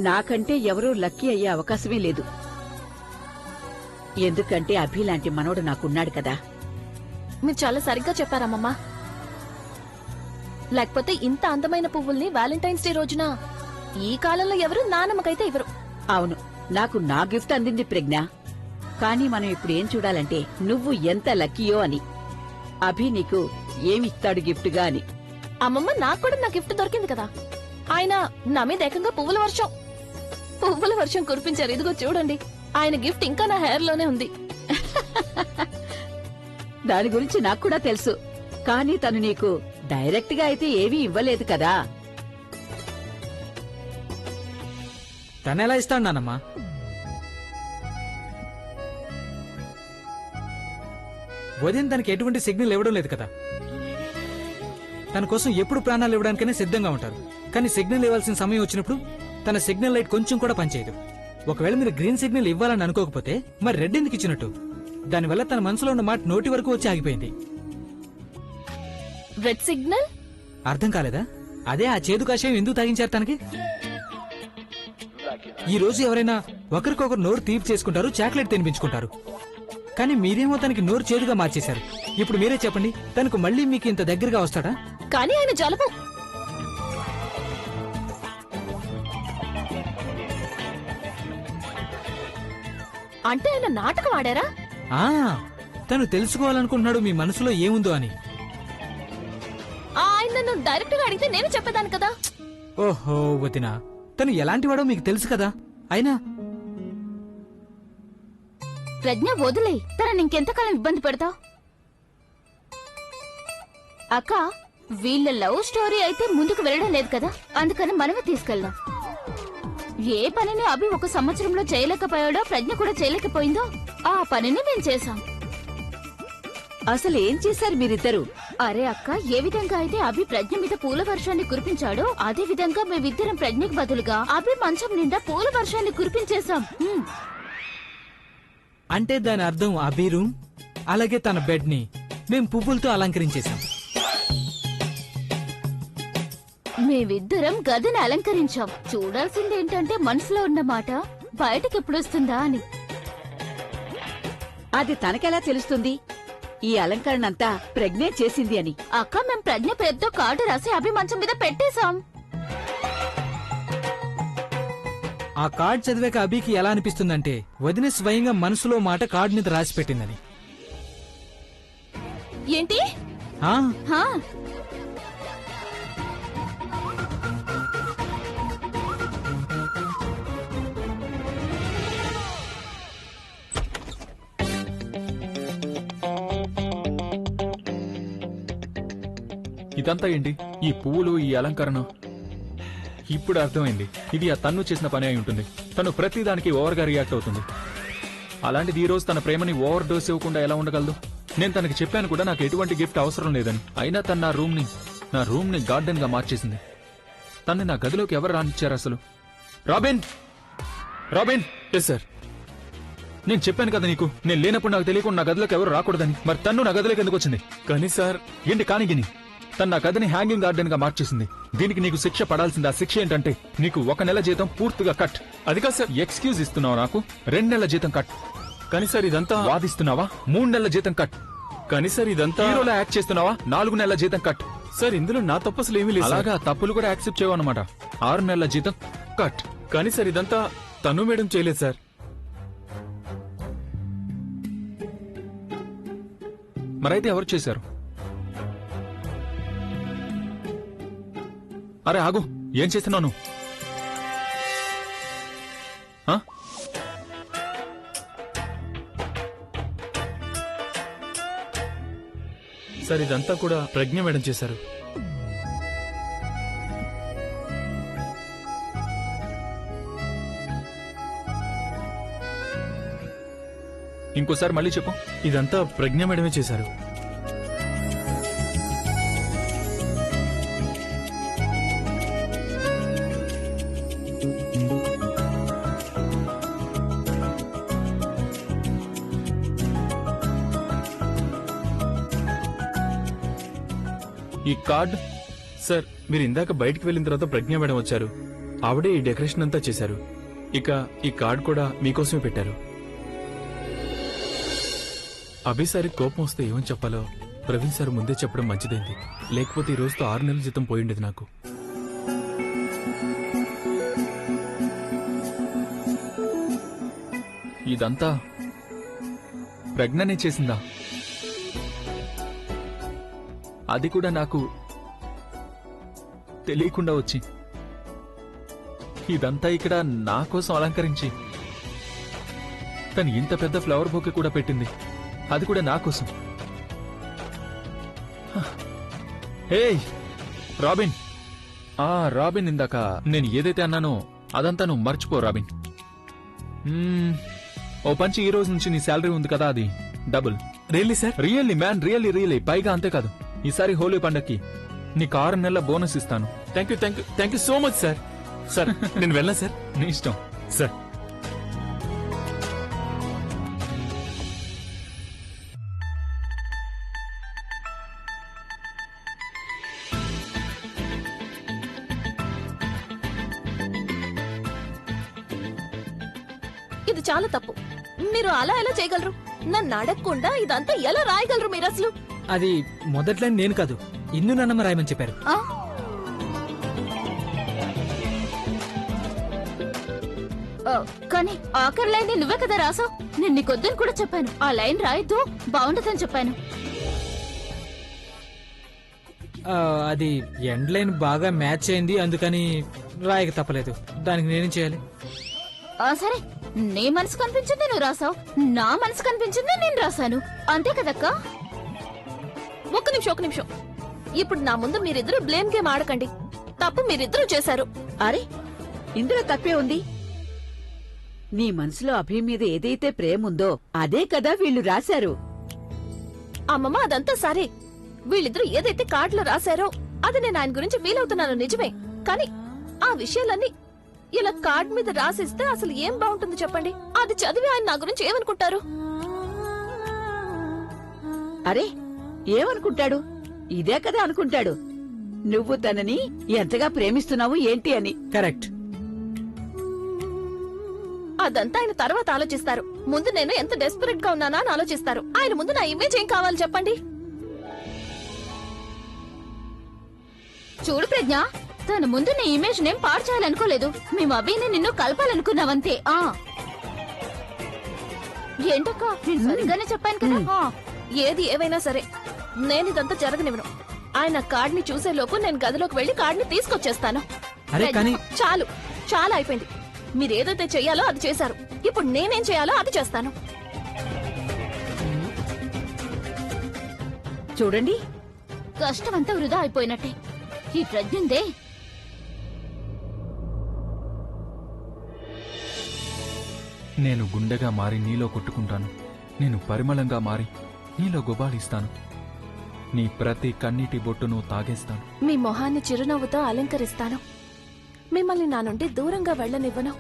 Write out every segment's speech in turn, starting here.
నాకంటే ఎవరూ లక్కీ అయ్యే అవకాశమే లేదు. ఎందుకంటే అభిలాంటి మనవడు నాకున్నాడు కదా. మీరు చాలా సరిగ్గా చెప్పారమ్మమ్మా. లేకపోతే ఇంత అందమైన పువ్వుల్ని వ్యాలంటైన్స్ డే రోజున ఈ కాలంలో ఎవరు నానమ్మకైతే ఇవ్వరు. అవును, నాకు నా గిఫ్ట్ అందింది ప్రజ్ఞ. కానీ మనం ఇప్పుడు ఏం చూడాలంటే నువ్వు ఎంత లక్కీయో అని. అభి నీకు ఏమిస్తాడు గిఫ్ట్గా అని. అమ్మమ్మ, నాకు కూడా నా గిఫ్ట్ దొరికింది కదా. ఆయన నా మీద ఏకంగా పువ్వుల వర్షం కురిపించారు. ఇదిగో చూడండి, ఆయన గిఫ్ట్ ఇంకా నా హెయిర్ లోనే ఉంది. దాని గురించి నాకు కూడా తెలుసు. కానీ తను నీకు డైరెక్ట్ గా అయితే ఏమీ ఇవ్వలేదు కదా. తనెలా ఇస్తాడు నానమ్మా? వదిన తనకి ఎటువంటి సిగ్నల్ ఇవ్వడం లేదు కదా. తన కోసం ఎప్పుడు ప్రాణాలు ఇవ్వడానికైనా సిద్ధంగా ఉంటారు. కానీ సిగ్నల్ ఇవ్వాల్సిన సమయం వచ్చినప్పుడు తన సిగ్నల్ లైట్ కొంచెం కూడా పనిచేయదు. ఒకవేళ మీరు గ్రీన్ సిగ్నల్ ఇవ్వాలని అనుకోకపోతే మరి రెడ్ ఎందుకు ఇచ్చినట్టు? దానివల్ల తన మనసులో ఉన్న మాట నోటి వరకు వచ్చి ఆగిపోయింది. రెడ్ సిగ్నల్ అర్థం కాలేదా? అదే ఆ చేదు కాషాయం ఎందుకు తాగించారు తనకి. ఈ రోజు ఎవరైనా ఒకరికొకరు నోరు తీపి చేసుకుంటారు, చాక్లెట్ తినిపించుకుంటారు. కానీ మీరేమో తనకి నోరు చేదుగా మార్చేశారు. ఇప్పుడు మీరే చెప్పండి, తనకు మళ్ళీ మీకు ఇంత దగ్గరగా వస్తాడా? కానీ ఆయన జలుబు. అంటే ఆయన నాటకం ఆడారా? తను తెలుసుకోవాలనుకుంటున్నాడు మీ మనసులో ఏముందో అని. ఆయన నన్ను డైరెక్ట్ గా అడిగితే నేను చెప్పేదాన్ని కదా. ఓహో వదినా, తను ఎలాంటివాడో మీకు తెలుసు కదా. అయినా ప్రజ్ఞ వదిలే, తనని ఇంకెంతకాలం ఇబ్బంది పెడతావు? అక్క, వీళ్ళ లవ్ స్టోరీ అయితే ముందుకు వెళ్ళడం లేదు కదా, అందుకని మనమే తీసుకెళ్దాం. ఏ పనిని అభి 1 సంవత్సరంలో చేయలేకపోయాడో ప్రజ్ఞ కూడా చేయలేకపోయిందో ఆ పనిని మేము చేశాం. అసలు ఏం చేశారు మీరిద్దరు? అరే అక్క, ఏ విధంగా అయితే అభి ప్రజ్ఞ మీద పూల వర్షాన్ని కురిపించాడో అదే విధంగా మేమిద్దరం ప్రజ్ఞకు బదులుగా అభి మంచం నిండా పూల వర్షాన్ని కురిపించేశాం. అంటే దాని అర్థం అభి రూమ్ అలాగే తన బెడ్ ని మేం పువ్వులతో అలంకరించేశాం. మేమిద్దరం గదిని అలంకరించాం. చూడాల్సింది ఏంటంటే మనసులో ఉన్న మాట బయటకు ఎప్పుడొస్తుందా అని. అది తనకెలా తెలుస్తుంది ఈ అలంకరణ అంతా ప్రజ్ఞే చేసింది అని? అక్క, మేం ప్రజ్ఞ పేరుతో కార్డు రాసి అభి మంచం మీద పెట్టేశాం. ఆ కార్డ్ చదివాక అభికి ఎలా అనిపిస్తుందంటే వదిన స్వయంగా మనసులో మాట కార్డు మీద రాసి పెట్టిందని. ఏంటి? ఇదంతా ఏంటి? ఈ పువ్వులు, ఈ అలంకరణ. ఇప్పుడు అర్థమైంది, ఇది ఆ తన్ను చేసిన పని అయి ఉంటుంది. తను ప్రతిదానికి ఓవర్గా రియాక్ట్ అవుతుంది. అలాంటిది ఈ రోజు తన ప్రేమని ఓవర్ డోస్ ఇవ్వకుండా ఎలా ఉండగలదు? నేను తనకి చెప్పాను కూడా నాకు ఎటువంటి గిఫ్ట్ అవసరం లేదని. అయినా తను నా రూమ్ ని గార్డెన్ గా మార్చేసింది. తన్ని నా గదిలోకి ఎవరు రానిచ్చారు అసలు? రాబిన్! రాబిన్! Yes sir. నేను చెప్పాను కదా నీకు, నేను లేనప్పుడు నాకు తెలియకుండా నా గదిలోకి ఎవరు రాకూడదని. మరి తన్ను నా గదిలోకి ఎందుకు వచ్చింది? కానీ సార్, ఏంటి కానీ గిని? తన నా గదిని హ్యాంగింగ్ గార్డెన్ గా మార్చేసింది. దీనికి నీకు శిక్ష పడాల్సింది. ఆ శిక్ష ఏంటంటే నీకు 1 నెల జీతం పూర్తిగా కట్. అది కాదు సార్. ఎక్స్క్యూజ్ ఇస్తున్నావు నాకు? 2 నెలల జీతం కట్. కానీ సార్ ఇదంతా వాదిస్తున్నావా? 3 నెలల జీతం కట్. కానీ సార్ ఇదంతా హీరోలా యాక్ట్ చేస్తున్నావా? 4 నెలల జీతం కట్. సార్ ఇందులో నా తప్పు అసలు ఏమీ లేదు. అలాగా తప్పులు కూడా యాక్సెప్ట్ చేయవన్నమాట. 6 నెలల జీతం కట్. కానీ సార్ ఇదంతా తను మేడం చేయలేదు సార్. మరైతే ఎవరు చేశారు? అరే ఆగు, ఏం చేస్తున్నాను? సార్ ఇదంతా కూడా ప్రజ్ఞ మేడం చేశారు. ఇంకోసారి మళ్ళీ చెప్పు. ఇదంతా ప్రజ్ఞ మేడమే చేశారు. ఈ కార్డ్ సార్, మీరు ఇందాక బయటికి వెళ్ళిన తర్వాత ప్రజ్ఞ మేడం వచ్చారు. ఆవిడే ఈ డెకరేషన్ అంతా చేశారు. ఇక ఈ కార్డ్ కూడా మీకోసమే పెట్టారు. అభిసారి కోపం వస్తే ఏమని చెప్పాలో ప్రవీణ్ సార్ ముందే చెప్పడం మంచిదైంది. లేకపోతే ఈ రోజుతో 6 నెలల జీతం పోయిండేది నాకు. ఇదంతా ప్రజ్ఞనే చేసిందా? అది కూడా నాకు తెలియకుండా వచ్చి ఇదంతా ఇక్కడ నా కోసం అలంకరించి తను ఇంత పెద్ద ఫ్లవర్ బొకే కూడా పెట్టింది. అది కూడా నా కోసం. ఏయ్ రాబిన్, రాబిన్, ఇందాక నేను ఏదైతే అన్నానో అదంతా నువ్వు మర్చిపో రాబిన్. ఓ పంచి, ఈ రోజు నుంచి నీ శాలరీ ఉంది కదా, అది double. Really sir? Really man, really. పైగా అంతేకాదు, ఈసారి హోలీ పండక్కి నీకు 6 నెలల బోనస్ ఇస్తాను. Thank you so much sir. Sir నేను వెళ్ళా సార్? నీ ఇష్టం సార్. ఇది చాలా తప్పు. మీరు అలా ఎలా చేయగలరు? నన్ను అడగకుండా ఇదంతా ఎలా రాయగలరు మీరు అసలు? అది మొదట్లో నేను కాదు, ఇన్ను నన్నమ్మ రాయమని చెప్పారు. ఆ? కానీ ఆఖరి లైన్ నువ్వే కదా రాసావు. నేను నీకొద్దని కూడా చెప్పాను. ఆ లైన్ రాయొద్దు, బాగుండదని చెప్పాను. అది ఎండ్ లైన్ బాగా మ్యాచ్ అయింది, అందుకని రాయక తప్పలేదు. దానికి నేనేం చేయాలి? సరే, నీ మనసు కనిపించింది నువ్వు రాసావు, నా మనసు కనిపించింది నేను రాశాను. అంతే కదక్కా? ఒక్క నిమిషం. ఇప్పుడు నా ముందు మీరిద్దరు బ్లేమ్ గేమ్ ఆడకండి. తప్పు మీరిద్దరూ చేశారు. అరే ఇందులో తప్పే ఉంది. నీ మనసులో అభి మీద ఏదైతే ప్రేమ ఉందో అదే కదా వీళ్ళు రాశారు. అమ్మమ్మ, అదంతా సరే. వీళ్ళిద్దరూ ఏదైతే కార్డులో రాశారో అది నేను ఆయన గురించి ఫీల్ అవుతున్నాను, నిజమే. కానీ ఆ విషయాలన్నీ ఇలా కార్డ్ మీద రాసిస్తే అసలు ఏం బాగుంటుంది చెప్పండి? అది చదివి ఆయన నా గురించి ఏమనుకుంటారు? అరే ఏమనుకుంటాడు? ఇదే కదా అనుకుంటాడు, నువ్వు తనని ఎంతగా ప్రేమిస్తున్నావు ఏంటి అని. కరెక్ట్. అదంతా ఆయన తర్వాత ఆలోచిస్తారు. ముందు నేను ఎంత డెస్పరేట్ గా ఉన్నానా అని ఆలోచిస్తారు. ఆయన ముందు నా ఇమేజ్ ఏం కావాలి చెప్పండి? చూడు ప్రజ్ఞ, తన ముందు నీ ఇమేజ్ నేం పాడు చేయాలనుకోలేదు. మేము అభిని నిన్ను కలపాలనుకున్నావంతే. ఏంటక్క, నేను సరిగ్గానే చెప్పాను కదా. ఏది ఏవైనా సరే నేను ఇదంతా జరగనివ్వను. ఆయన కార్డ్ ని చూసే లోపు నేను గదిలోకి వెళ్లి కార్డ్ ని తీసుకొచ్చేస్తాను. అరే కానీ చాలు, చాలా అయిపోయింది. మీరేదైతే చెయ్యాలో అది చేశారు. ఇప్పుడు నేనేం చేయాలో అది చేస్తాను. చూడండి, కష్టమంతా వృధా అయిపోయినట్టే. ఈ ప్రజ్ఞందే నేను గుండెగా మారి నీలో కొట్టుకుంటాను. నేను పరిమళంగా మారి నీలో గుబాళిస్తాను. నీ ప్రతి కన్నీటి బొట్టును తాగేస్తాను. మీ మొహాన్ని చిరునవ్వుతో అలంకరిస్తాను. మిమ్మల్ని నా నుండి దూరంగా వెళ్ళనివ్వను.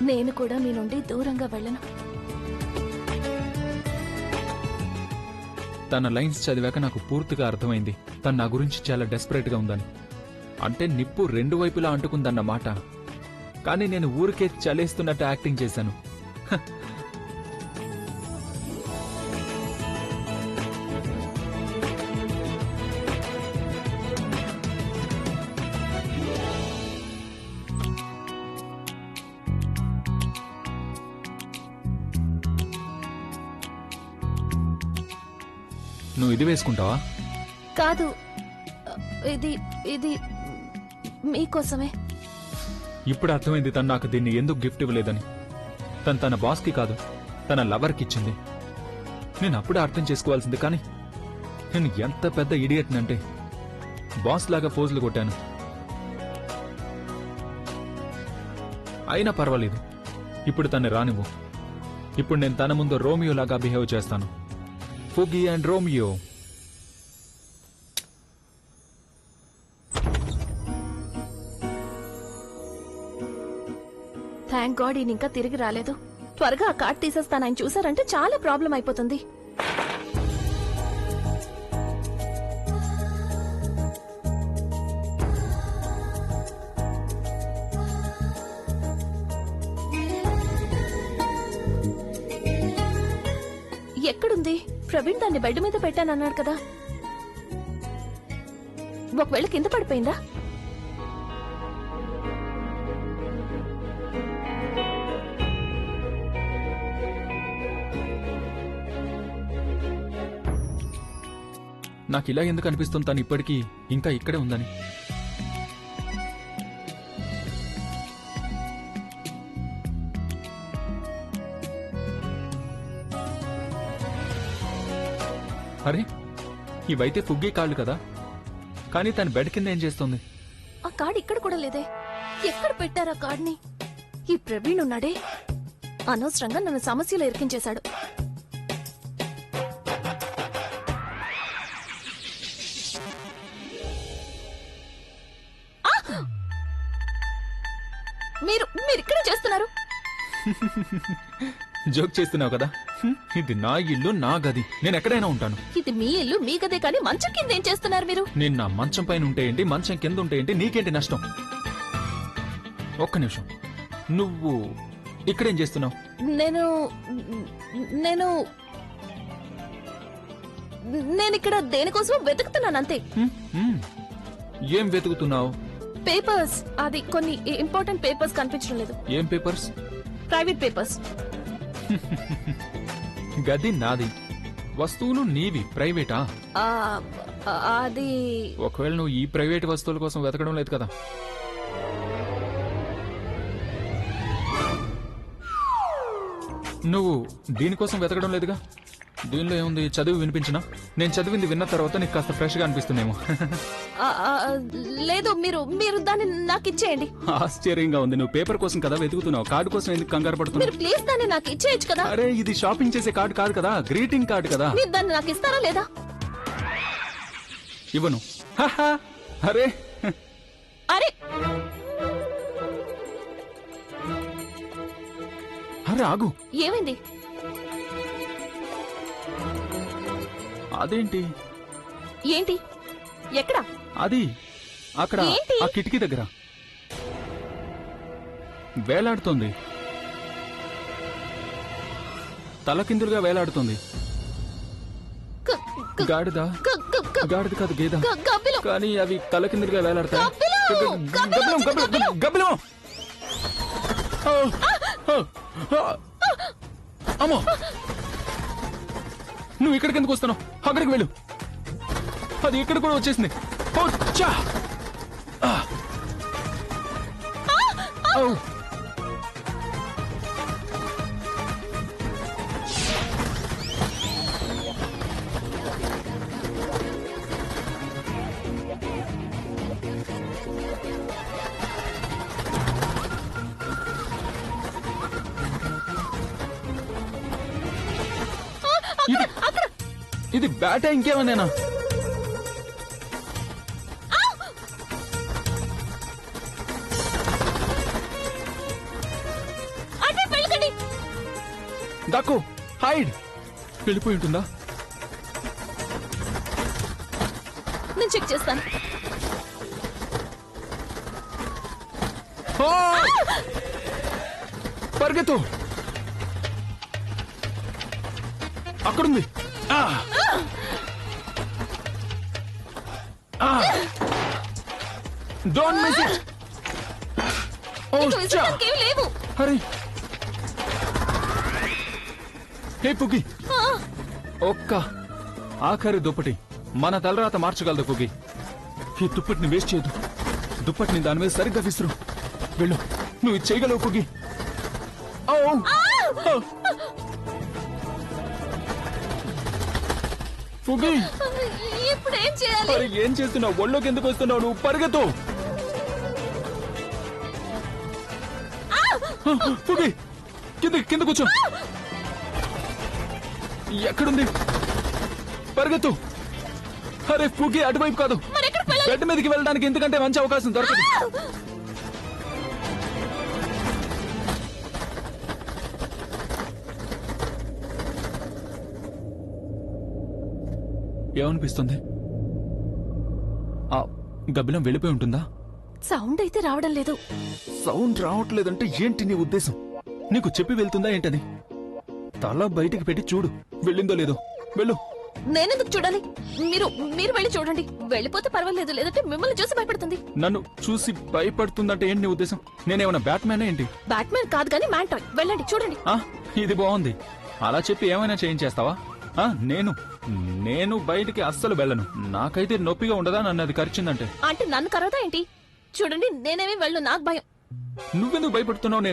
నేను కూడా మీ నుండి దూరంగా వెళ్ళను. తన లైన్స్ చదివాక నాకు పూర్తిగా అర్థమైంది తను నా గురించి చాలా డెస్పరేట్ గా ఉందని. అంటే నిప్పు 2 వైపులా అంటుకుందన్నమాట. కానీ నేను ఊరికే చలేస్తున్నట్టు యాక్టింగ్ చేశాను. హ. నువ్వు ఇది వేసుకుంటావా? కాదు, ఇది ఇది మీకోసమే. ఇప్పుడు అర్థమైంది తను నాకు దీన్ని ఎందుకు గిఫ్ట్ ఇవ్వలేదని. తను తన బాస్కి కాదు, తన లవర్కి ఇచ్చింది. నేను అప్పుడే అర్థం చేసుకోవాల్సింది. కానీ నేను ఎంత పెద్ద ఇడియట్నంటే బాస్ లాగా పోజులు కొట్టాను. అయినా పర్వాలేదు, ఇప్పుడు తను రానివ్వు. ఇప్పుడు నేను తన ముందు రోమియో లాగా బిహేవ్ చేస్తాను. ఫుగీ అండ్ రోమియో. థ్యాంక్ గాడ్ ఈయన ఇంకా తిరిగి రాలేదు. త్వరగా ఆ కార్డ్ తీసేస్తాను. ఆయన చూసారంటే చాలా ప్రాబ్లం అయిపోతుంది. ప్రవీణ్ దాన్ని బెడ్ మీద పెట్టానన్నాడు కదా, ఒకవేళ కింద పడిపోయిందా? నాకు ఇలా ఎందుకు అనిపిస్తుంది తను ఇప్పటికీ ఇంకా ఇక్కడే ఉందని. అరే ఇవైతే ఫుగ్గే కాళ్ళు కదా, కానీ తన బెడ్ కింద ఏం చేస్తుంది? ఆ కార్డ్ ఇక్కడ కూడా లేదే. ఎక్కడ పెట్టారా కార్డ్ని? ఈ ప్రవీణ్ ఉన్నాడే, అనవసరంగా నన్ను సమస్యలో ఇరికించేశాడు. మీరు ఇక్కడే చేస్తున్నారు? జోక్ చేస్తున్నావు కదా. ఇది నా ఇల్లు, నా గది, నేను ఎక్కడైనా ఉంటాను. ఇది మీ ఇల్లు, మీ గదే, కానీ మంచం కింద ఏం చేస్తున్నారు మీరు? నేను నా మంచం పైన ఉంటే ఏంటి, మంచం కింద ఉంటే ఏంటి, నీకేంటి నష్టం? ఒక్క నిమిషం, నువ్వు ఇక్కడేం చేస్తున్నావు? నేను ఇక్కడ దేనికోసం వెతుకుతున్నాను అంతే. ఏం వెతుకుతున్నావు? పేపర్స్, అది కొన్ని ఇంపార్టెంట్ పేపర్స్ కనిపించడం లేదు. ఏం పేపర్స్? Private papers. గది నాది, వస్తువులు నీవి, ప్రైవేటా? అది ఒకవేళ నువ్వు ఈ ప్రైవేట్ వస్తువుల కోసం వెతకడం లేదు కదా? నువ్వు దీనికోసం వెతకడం లేదుగా? దీనిలో ఏముంది? చదువు వినిపించినా? నేను చదివింది విన్న తర్వాత నీకు కాస్త ఫ్రెష్ గా అనిపిస్తుందేమో. లేదు, మీరు దాన్ని నాకు ఇచ్చేయండి. ఆశ్చర్యంగా ఉంది, నువ్వు పేపర్ కోసం కదా వెతుకుతున్నావు, కార్డు కోసం ఎందుకు కంగారు పడుతున్నావు? మీరు ప్లీజ్ దాన్ని నాకు ఇచ్చేయచ్చు కదా. అరే ఇది షాపింగ్ చేసే కార్డు కాదు కదా, గ్రీటింగ్ కార్డు కదా. మీరు దాన్ని నాకు ఇస్తారా లేదా? ఇవ్వను. హహా, అరే అరే అరే ఆగు. ఏమైంది? అదేంటి? ఏంటి? ఎక్కడ? అది అక్కడ, ఏంటి? ఆ కిటికీ దగ్గర వేలాడుతోంది, తలకిందులుగా వేలాడుతోంది. క- క- గాడిద? క- క- క- గాడిద కాదు, గేద. గబ్బిలం. కానీ అవి తలకిందులుగా వేలాడతాయి. గబ్బిలం! గబ్బిలం, గబ్బిలం, గబ్బిలం! ఓ, ఓ, ఓ. అమ్మో, నువ్వు ఇక్కడికి ఎందుకు వస్తున్నావు? అక్కడికి వెళ్ళు, అది ఇక్కడ కూడా వచ్చేసింది. ఓ, చా! ఆ. ఓ. ఇది బ్యాటా ఇంకేమన్నా? Duck, hide. వెళ్ళిపోయి ఉంటుందా? నేను చెక్ చేస్తాను. ఓ! పరిగెత్తు, అక్కడుంది. Don't miss it. ఓ ఇంకా చా! విసరడానికి ఏమీ లేవు. హరి, హే పుగి, ఆ, ఒక్క ఆఖరి దుప్పటి మన తలరాత మార్చగలదు పుగి. ఈ దుప్పటిని వేస్ట్ చేయదు, దుప్పటిని దాని మీద సరిగ్గా విసురు. వెళ్ళు, నువ్వు ఇది చేయగలవు పుగి. ఓ! ఓ! పుగి, ఇప్పుడు ఏం చేయాలి? మరి ఏం చేస్తున్నావు? ఒళ్ళోకి ఎందుకు వస్తున్నావు? నువ్వు పరిగెత్తు. పుగి, కింద కూర్చో. ఎక్కడుంది? పరిగెత్తు. అరే పుగి, అటువైపు కాదు, మరి ఎక్కడికి వెళ్ళాలి? బెడ్ మీదకి వెళ్ళడానికి ఎందుకంటే మంచి అవకాశం దొరకదు. ఏమనిపిస్తుంది? ఆ గబ్బిలం వెళ్ళిపోయి ఉంటుందా? సౌండ్ అయితే రావడం లేదు. సౌండ్ రావట్లేదంటే ఏంటి నీ ఉద్దేశం? నీకు చెప్పి వెళ్తుందా ఏంటది? తల బయటికి పెట్టి చూడు, వెళ్ళిందో లేదో. వెళ్ళు. నేనెందుకు చూడాలి? మీరు మీరు వెళ్ళి చూడండి. వెళ్ళిపోతే పర్వాలేదు, లేదంటే మిమ్మల్ని చూసి భయపడుతుంది. నన్ను చూసి భయపడుతుందంటే ఏంటి నీ ఉద్దేశం? నేనేమన్నా బ్యాట్మ్యాన్ ఏంటి? బ్యాట్మెన్ కాదు కానీ మ్యాంటాయ్. వెళ్ళండి చూడండి. ఆ, ఇది బాగుంది. అలా చెప్పి ఏమైనా చేయించేస్తావా? నేను బయటికి అస్సలు వెళ్ళను. నాకైతే నొప్పిగా ఉండదా నన్ను అది కరిచిందంటే? అంటే నన్ను కరవదా ఏంటి? చూడండి, నేనేమి వెళ్ళు, నాకు భయం. నువ్వెందుకు భయపడుతున్నావు?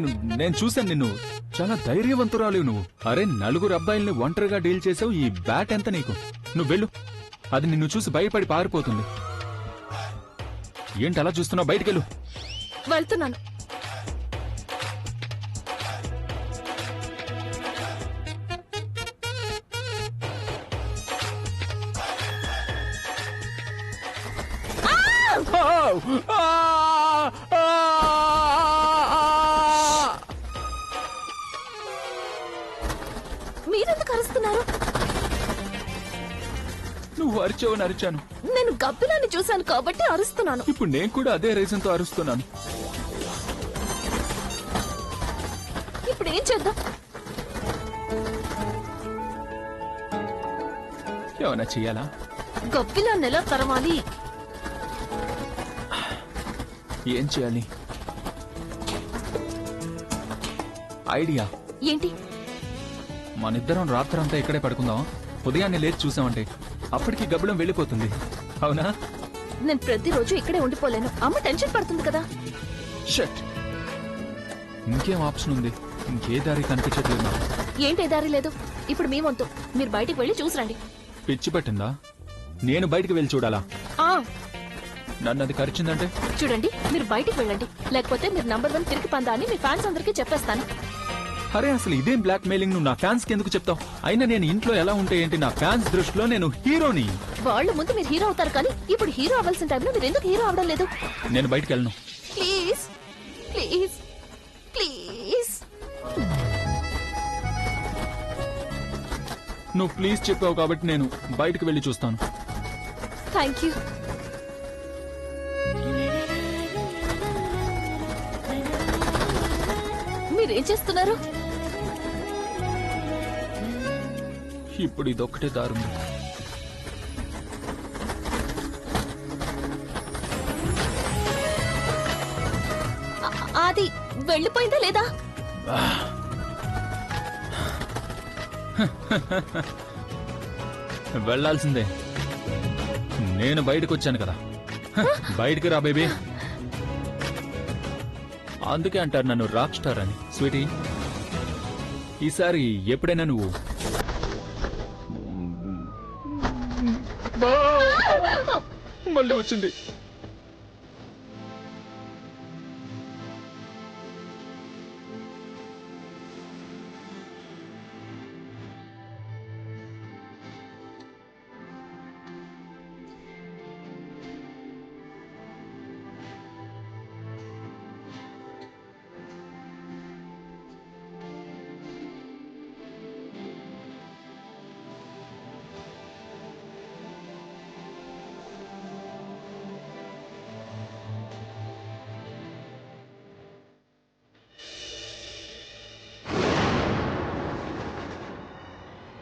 నేను చూశాను నిన్ను. చాలా ధైర్యవంతురాలు నువ్వు. అరే, 4 అబ్బాయిల్ని ఒంటరిగా డీల్ చేసావు. ఈ బ్యాట్ ఎంత నీకు? నువ్వు వెళ్ళు. అది నిన్ను చూసి భయపడి పారిపోతుంది. ఏంటి అలా చూస్తున్నావు? బయటికెళ్ళు. వెళ్తున్నాను. మీరెందుకు అరుస్తున్నారు? నువ్వు అరిచావని అరిచాను. నేను గబ్బిలాన్ని చూశాను కాబట్టి అరుస్తున్నాను. ఇప్పుడు నేను కూడా అదే రీజన్తో అరుస్తున్నాను. ఇప్పుడు ఏం చేద్దాం? ఏమన్నా చెయ్యాలా? గబ్బిలాన్ని ఎలా తరవాలి? ఏం చేయాలి? ఐడియా. ఏంటి? మనిద్దరం రాత్రంతా ఇక్కడే పడుకుందామా? ఉదయాన్నే లేచి చూసామంటే అప్పటికి గబ్బిలం వెళ్ళిపోతుంది. అవునా? నేను ప్రతిరోజు ఇక్కడే ఉండిపోలేను. అమ్మ టెన్షన్ పడుతుంది కదా. షట్. ఇంకేం ఆప్షన్ ఉంది? ఇంకే దారి కనిపించట్లేదు నాకు. ఏంటి దారి లేదు? ఇప్పుడు మీ వంతు. మీరు బయటికి వెళ్ళి చూసిరండి. పిచ్చి పట్టిందా? నేను బయటికి వెళ్ళి చూడాలా? ఆ నన్ను అది కరిచిందంటే? చూడండి, మీరు బయటికి వెళ్ళండి, లేకపోతే మీరు నంబర్ 1 తిరిగి పందా అని మీ ఫ్యాన్స్ అందరికీ చెప్పేస్తాను. అరే, అసలు ఇదేం బ్లాక్ మెయిలింగ్? నువ్వు నా ఫ్యాన్స్ కి ఎందుకు చెప్తావు? అయినా నేను ఇంట్లో ఎలా ఉంటే ఏంటి? నా ఫ్యాన్స్ దృష్టిలో నేను హీరోని. వాళ్ళ ముందు మీరు హీరో అవుతారు, కానీ ఇప్పుడు హీరో అవ్వాల్సిన టైంలో మీరు ఎందుకు హీరో అవడం లేదు? నేను బయటికి వెళ్ళను. Please please please. నువ్వు ప్లీజ్ చెప్పావు కాబట్టి నేను బయటికి వెళ్ళి చూస్తాను. Thank you. మీరేం చేస్తున్నారు? ఇప్పుడు ఇదొక్కటే దారుంది. అది వెళ్ళిపోయిందా లేదా? వెళ్లాల్సిందే. నేను బయటకు వచ్చాను కదా. బయటికి రా బేబీ. అందుకే అంటారు నన్ను రాక్ స్టార్ అని. స్వీటీ, ఈసారి ఎప్పుడైనా నువ్వు మళ్ళీ వచ్చింది.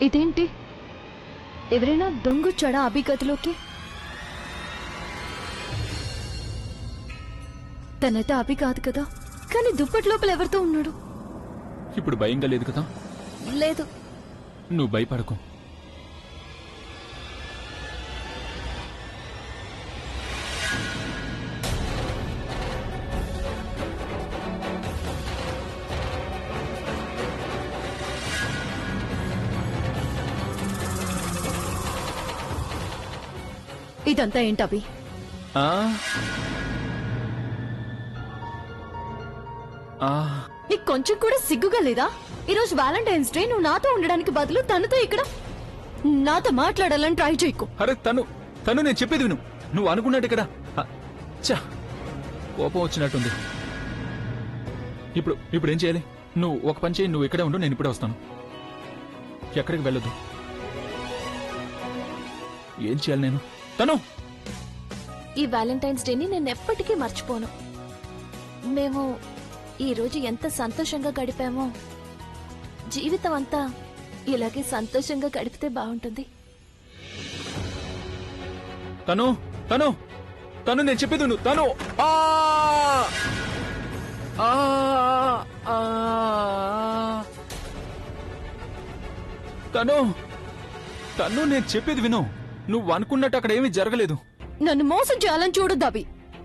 ఇదేంటి? ఎవరైనా దొంగొచ్చాడా అభి గదిలోకి? తనైతే అభి కాదు కదా, కానీ దుప్పటి లోపల ఎవరితో ఉన్నాడు? ఇప్పుడు భయంగా లేదు కదా? లేదు. నువ్వు భయపడకు. ఇదంతా ఏంటి అభి? ఆ ఆ నీకు కొంచెం కూడా సిగ్గుగా లేదా? ఈరోజు వ్యాలంటైన్స్ డే, నువ్వు నాతో ఉండడానికి బదులు తనతో ఇక్కడ నాతో మాట్లాడాలని ట్రై చేయకు. అరే, తను నేను చెప్పేది విను. నువ్వు అనుకున్నట్టు ఇక్కడ కోపం వచ్చినట్టుంది. ఇప్పుడు ఏం చేయాలి? నువ్వు ఒక పని చేయి. నువ్వు ఇక్కడే ఉండు, నేను ఇప్పుడే వస్తాను. ఎక్కడికి వెళ్ళొద్దు. ఏం చేయాలి నేను? తను ఈ వ్యాలంటైన్స్ డేని నేను ఎప్పటికీ మర్చిపోను. మేము ఈ రోజు ఎంత సంతోషంగా గడిపామో, జీవితం అంతా ఇలాగే సంతోషంగా గడిపితే బాగుంటుంది. తను తను తను నేను చెప్పేది నువ్వు తను ఆ! ఆ! ఆ! తను తను నేను చెప్పేది విను. నువ్వు అనుకున్నట్టు అక్కడ ఏమీ జరగలేదు. నన్ను మోసం చేయాలని చూడొద్దు అభి.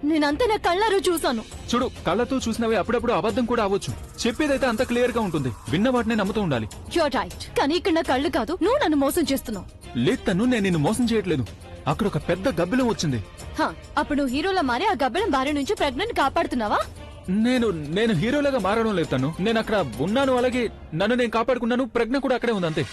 నేనంతా నా కళ్ళారు చూసాను. చూడు, కళ్ళతో చూసినవి అప్పుడప్పుడు అబద్ధం కూడా అవ్వచ్చు. చెప్పేదైతే అంత క్లియర్ గా ఉంటుంది. విన్న వాటిని నమ్ముతూ ఉండాలి. యూర్ రైట్, కానీ ఇక్కడ నా కళ్ళు కాదు, నువ్వు నన్ను మోసం చేస్తున్నావు. లేదు తను, నేను నిన్ను మోసం చేయట్లేదు. అక్కడ ఒక పెద్ద గబ్బిలం వచ్చింది. హా, అప్పుడు నువ్వు హీరోలా మారి ఆ గబ్బిలం భార్య నుంచి ప్రెగ్నెంట్ కాపాడుతున్నావా? నేను నేను హీరోలాగా మారడం లేదు తను. నేను అక్కడ ఉన్నాను, అలాగే నన్ను నేను కాపాడుకున్నాను. ప్రజ్ఞ కూడా అక్కడే ఉంది, అంతే.